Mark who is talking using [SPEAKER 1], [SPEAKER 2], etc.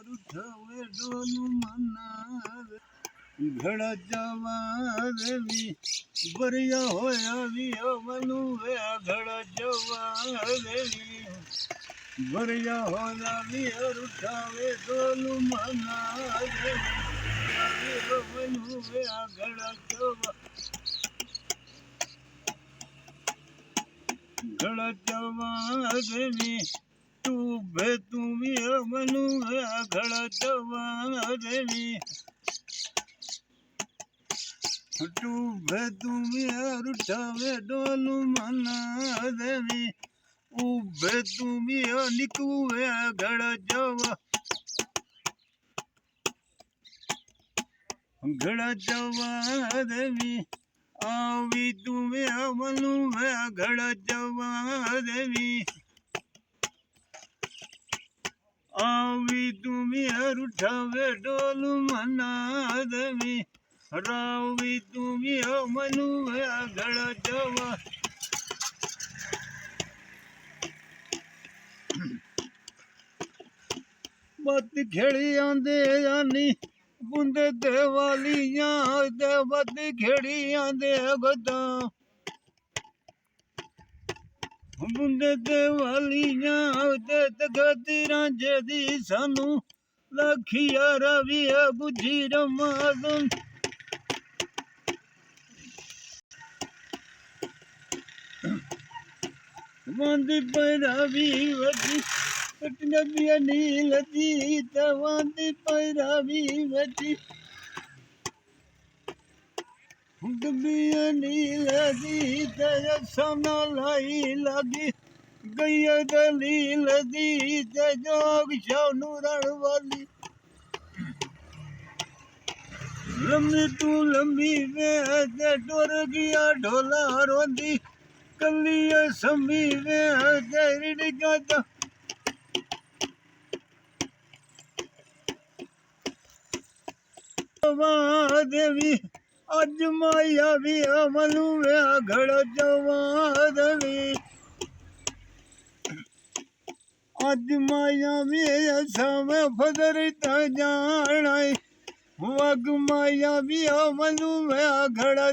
[SPEAKER 1] रुठावे डोलू मनावे घड़ा जवावी बरिया होया भी मनु वे घड़ा जवावी बरिया होया भी रुठावे डोलू मनावे मनु वे घड़ा जवा घड़ा जवावी तू भे तू भी मनु वे घड़ा जवावी टूबे तुम्हें रुठावे डोलू मना देवी उबे तुम्हें निकुए घड़ा जवा देवी आवी तुम्हें मनु में घड़ा जवा देवी आवी तुम्हें रुठावे डोलू मना देवी रावी तुम्ही मनु घड़ा जवा बत खेड़ी आंदे जानी बुंदे देवालियां दे बत खेड़ी आंदे गदा बुंदे देवालियां दे तगती रांझे दी सानू लखिया रवि बुझी रमादन वांदी पैरावी वजी नबिया नील दी वांदी पैरावी वजी नबिया नील दी सोना लाई लगी गई दलील दी जोग शानू रण वाली लम्बी तू लंबी वे टुर गया ढोला रोंदी कलिया समी वे तेरी डिगाता देवी अज माया भी मनु वे घड़ा जवा देवी अज माया भी समय फदर जाना वग माया भी मनु वे घड़ा